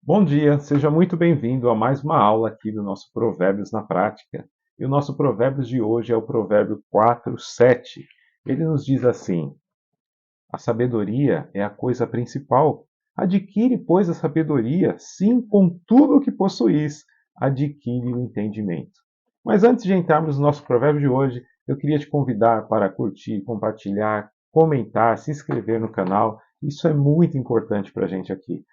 Bom dia, seja muito bem-vindo a mais uma aula aqui do nosso Provérbios na Prática. E o nosso Provérbios de hoje é o Provérbio 4:7. Ele nos diz assim: A sabedoria é a coisa principal. Adquire, pois, a sabedoria, sim, com tudo o que possuís, adquire o entendimento. Mas antes de entrarmos no nosso provérbio de hoje, eu queria te convidar para curtir, compartilhar, comentar, se inscrever no canal. Isso é muito importante para a gente aqui,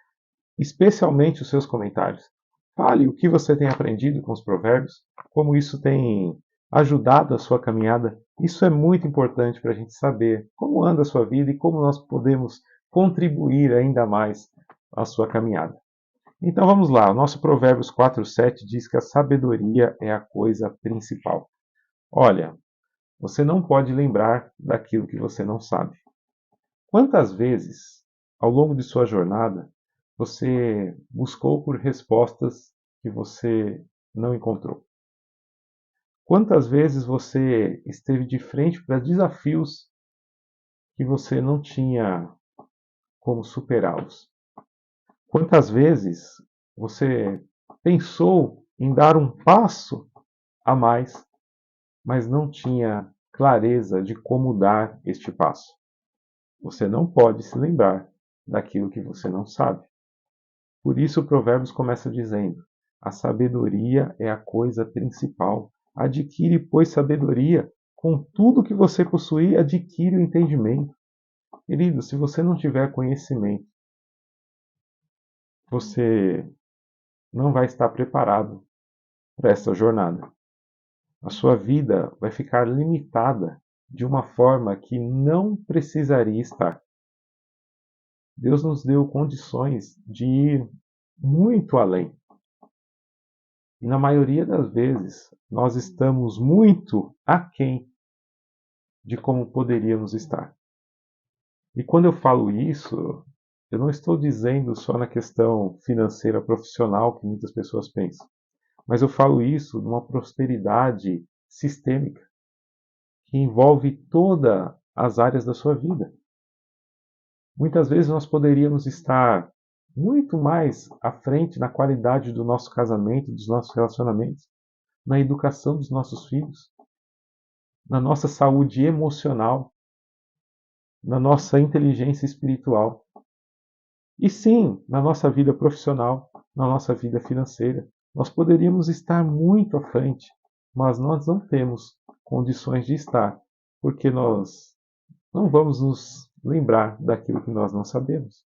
especialmente os seus comentários. Fale o que você tem aprendido com os provérbios, como isso tem ajudado a sua caminhada. Isso é muito importante para a gente saber como anda a sua vida e como nós podemos contribuir ainda mais à sua caminhada. Então vamos lá, o nosso Provérbios 4:7 diz que a sabedoria é a coisa principal. Olha, você não pode lembrar daquilo que você não sabe. Quantas vezes, ao longo de sua jornada, você buscou por respostas que você não encontrou? Quantas vezes você esteve de frente para desafios que você não tinha como superá-los? Quantas vezes você pensou em dar um passo a mais, mas não tinha clareza de como dar este passo? Você não pode se lembrar daquilo que você não sabe. Por isso, o Provérbios começa dizendo: A sabedoria é a coisa principal. Adquire, pois, sabedoria. Com tudo que você possuir, adquire o entendimento. Querido, se você não tiver conhecimento, você não vai estar preparado para essa jornada. A sua vida vai ficar limitada de uma forma que não precisaria estar. Deus nos deu condições de ir muito além. E na maioria das vezes, nós estamos muito aquém de como poderíamos estar. E quando eu falo isso, eu não estou dizendo só na questão financeira profissional que muitas pessoas pensam, mas eu falo isso numa prosperidade sistêmica que envolve todas as áreas da sua vida. Muitas vezes nós poderíamos estar muito mais à frente na qualidade do nosso casamento, dos nossos relacionamentos, na educação dos nossos filhos, na nossa saúde emocional, na nossa inteligência espiritual. E sim, na nossa vida profissional, na nossa vida financeira. Nós poderíamos estar muito à frente, mas nós não temos condições de estar, porque nós não vamos nos lembrar daquilo que nós não sabemos.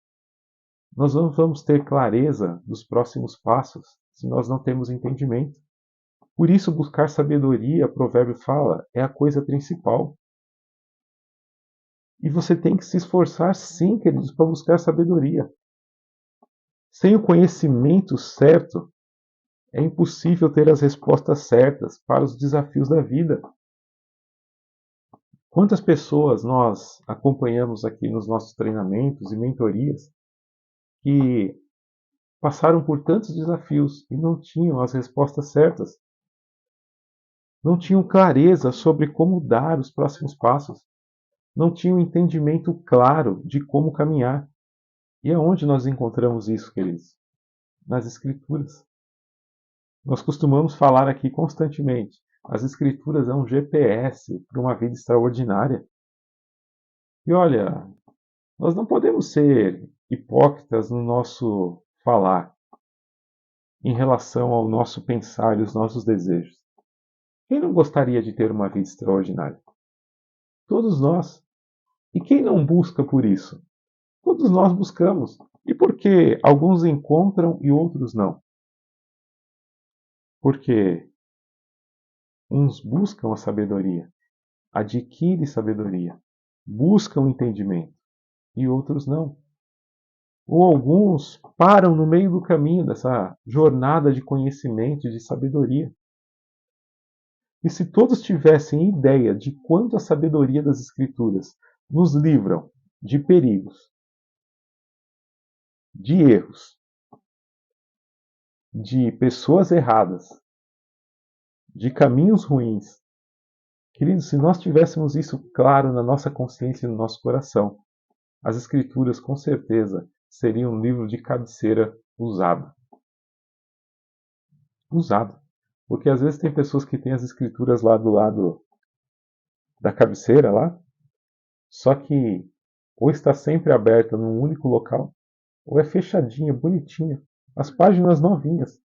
Nós não vamos ter clareza dos próximos passos se nós não temos entendimento. Por isso, buscar sabedoria, o provérbio fala, é a coisa principal. E você tem que se esforçar, sim, queridos, para buscar sabedoria. Sem o conhecimento certo, é impossível ter as respostas certas para os desafios da vida. Quantas pessoas nós acompanhamos aqui nos nossos treinamentos e mentorias que passaram por tantos desafios e não tinham as respostas certas, não tinham clareza sobre como dar os próximos passos, não tinham entendimento claro de como caminhar. E aonde nós encontramos isso, queridos? Nas Escrituras. Nós costumamos falar aqui constantemente. As Escrituras é um GPS para uma vida extraordinária. E olha, nós não podemos ser hipócritas no nosso falar em relação ao nosso pensar e os nossos desejos. Quem não gostaria de ter uma vida extraordinária? Todos nós. E quem não busca por isso? Todos nós buscamos. E por que alguns encontram e outros não? Porque uns buscam a sabedoria, adquirem sabedoria, buscam entendimento, e outros não. Ou alguns param no meio do caminho dessa jornada de conhecimento e de sabedoria. E se todos tivessem ideia de quanto a sabedoria das Escrituras nos livram de perigos, de erros, de pessoas erradas, de caminhos ruins, queridos, se nós tivéssemos isso claro na nossa consciência e no nosso coração, as Escrituras com certeza seriam um livro de cabeceira usado. Usado. Porque às vezes tem pessoas que têm as escrituras lá do lado da cabeceira lá, só que ou está sempre aberta num único local, ou é fechadinha, bonitinha, as páginas novinhas.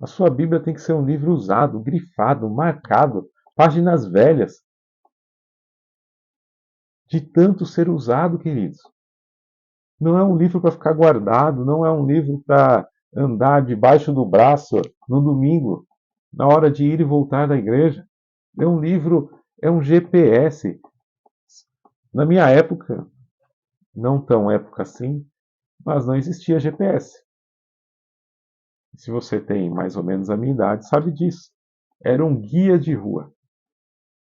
A sua Bíblia tem que ser um livro usado, grifado, marcado, páginas velhas, de tanto ser usado, queridos. Não é um livro para ficar guardado, não é um livro para andar debaixo do braço no domingo, na hora de ir e voltar da igreja. É um livro, é um GPS. Na minha época, não tão época assim, mas não existia GPS. Se você tem mais ou menos a minha idade, sabe disso. Era um guia de rua.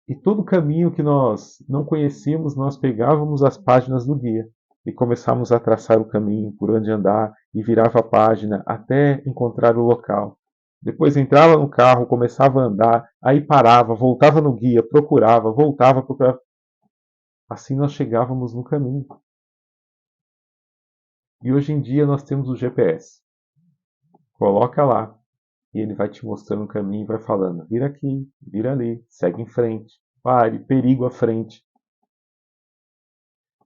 E todo caminho que nós não conhecíamos, nós pegávamos as páginas do guia e começávamos a traçar o caminho por onde andar e virava a página até encontrar o local. Depois entrava no carro, começava a andar, aí parava, voltava no guia, procurava, voltava, procurava. Assim nós chegávamos no caminho. E hoje em dia nós temos o GPS. Coloca lá e ele vai te mostrando o caminho e vai falando: vira aqui, vira ali, segue em frente, pare, perigo à frente.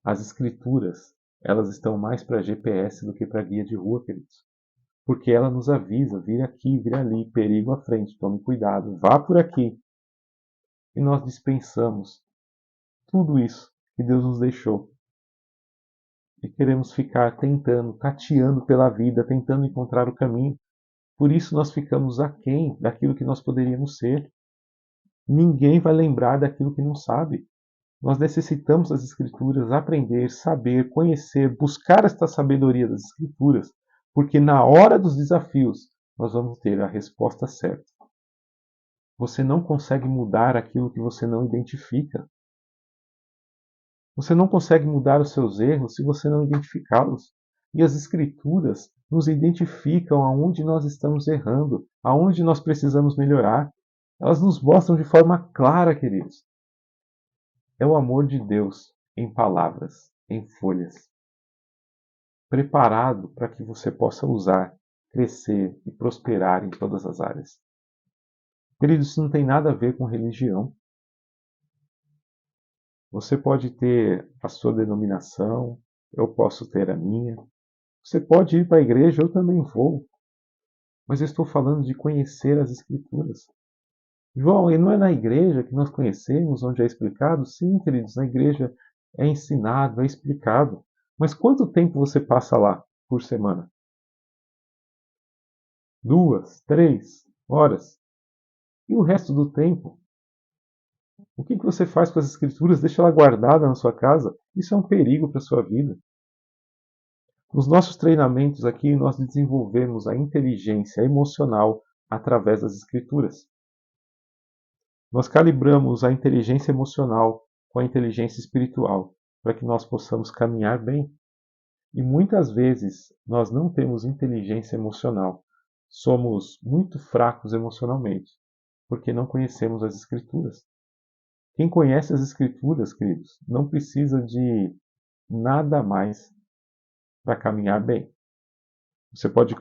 As escrituras, elas estão mais para GPS do que para guia de rua, queridos. Porque ela nos avisa: vira aqui, vira ali, perigo à frente, tome cuidado, vá por aqui. E nós dispensamos tudo isso que Deus nos deixou. E queremos ficar tentando, tateando pela vida, tentando encontrar o caminho. Por isso nós ficamos aquém daquilo que nós poderíamos ser. Ninguém vai lembrar daquilo que não sabe. Nós necessitamos das Escrituras, aprender, saber, conhecer, buscar esta sabedoria das Escrituras, porque na hora dos desafios nós vamos ter a resposta certa. Você não consegue mudar aquilo que você não identifica. Você não consegue mudar os seus erros se você não identificá-los. E as Escrituras nos identificam aonde nós estamos errando, aonde nós precisamos melhorar. Elas nos mostram de forma clara, queridos. É o amor de Deus em palavras, em folhas, preparado para que você possa usar, crescer e prosperar em todas as áreas. Queridos, isso não tem nada a ver com religião. Você pode ter a sua denominação, eu posso ter a minha. Você pode ir para a igreja, eu também vou. Mas eu estou falando de conhecer as Escrituras. João, e não é na igreja que nós conhecemos, onde é explicado? Sim, queridos, na igreja é ensinado, é explicado. Mas quanto tempo você passa lá por semana? 2, 3 horas? E o resto do tempo? O que você faz com as escrituras? Deixa ela guardada na sua casa? Isso é um perigo para a sua vida. Nos nossos treinamentos aqui, nós desenvolvemos a inteligência emocional através das escrituras. Nós calibramos a inteligência emocional com a inteligência espiritual para que nós possamos caminhar bem. E muitas vezes nós não temos inteligência emocional. Somos muito fracos emocionalmente, porque não conhecemos as Escrituras. Quem conhece as Escrituras, queridos, não precisa de nada mais para caminhar bem. Você pode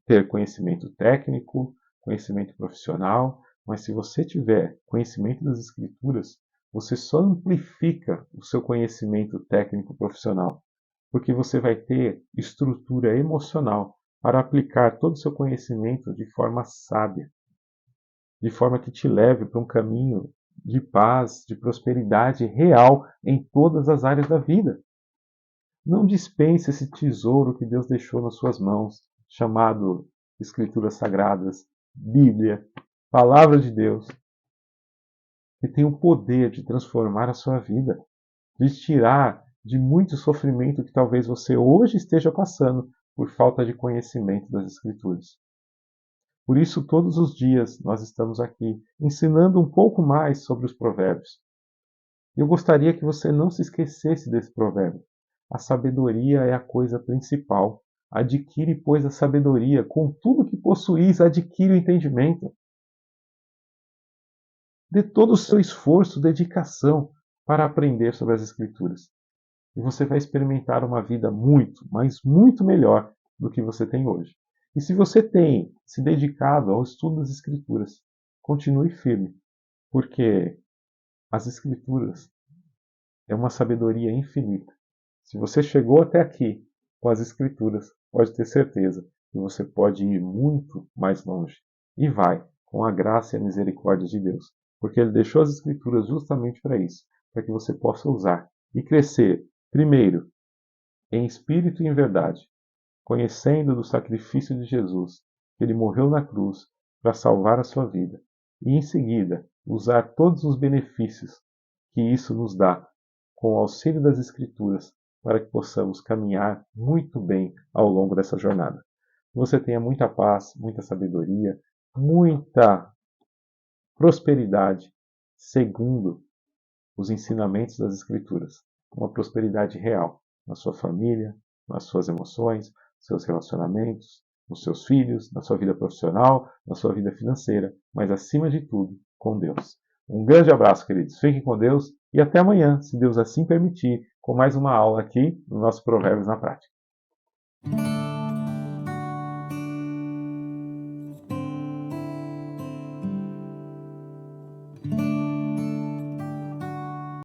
ter conhecimento técnico, conhecimento profissional, mas se você tiver conhecimento das Escrituras, você só amplifica o seu conhecimento técnico profissional, porque você vai ter estrutura emocional para aplicar todo o seu conhecimento de forma sábia, de forma que te leve para um caminho de paz, de prosperidade real em todas as áreas da vida. Não dispense esse tesouro que Deus deixou nas suas mãos, chamado Escrituras Sagradas, Bíblia, Palavra de Deus, que tem o poder de transformar a sua vida, de tirar de muito sofrimento que talvez você hoje esteja passando por falta de conhecimento das Escrituras. Por isso, todos os dias nós estamos aqui ensinando um pouco mais sobre os provérbios. Eu gostaria que você não se esquecesse desse provérbio. A sabedoria é a coisa principal. Adquire, pois, a sabedoria. Com tudo que possuís, adquire o entendimento. Dê todo o seu esforço, dedicação para aprender sobre as Escrituras. E você vai experimentar uma vida muito, mas muito melhor do que você tem hoje. E se você tem se dedicado ao estudo das Escrituras, continue firme, porque as Escrituras é uma sabedoria infinita. Se você chegou até aqui com as Escrituras, pode ter certeza que você pode ir muito mais longe. E vai, com a graça e a misericórdia de Deus. Porque Ele deixou as Escrituras justamente para isso, para que você possa usar e crescer, primeiro, em espírito e em verdade, conhecendo do sacrifício de Jesus, que Ele morreu na cruz para salvar a sua vida. E em seguida, usar todos os benefícios que isso nos dá, com o auxílio das Escrituras, para que possamos caminhar muito bem ao longo dessa jornada. Que você tenha muita paz, muita sabedoria, muita prosperidade, segundo os ensinamentos das Escrituras. Uma prosperidade real na sua família, nas suas emoções, seus relacionamentos, nos seus filhos, na sua vida profissional, na sua vida financeira, mas acima de tudo, com Deus. Um grande abraço, queridos. Fiquem com Deus e até amanhã, se Deus assim permitir, com mais uma aula aqui no nosso Provérbios na Prática.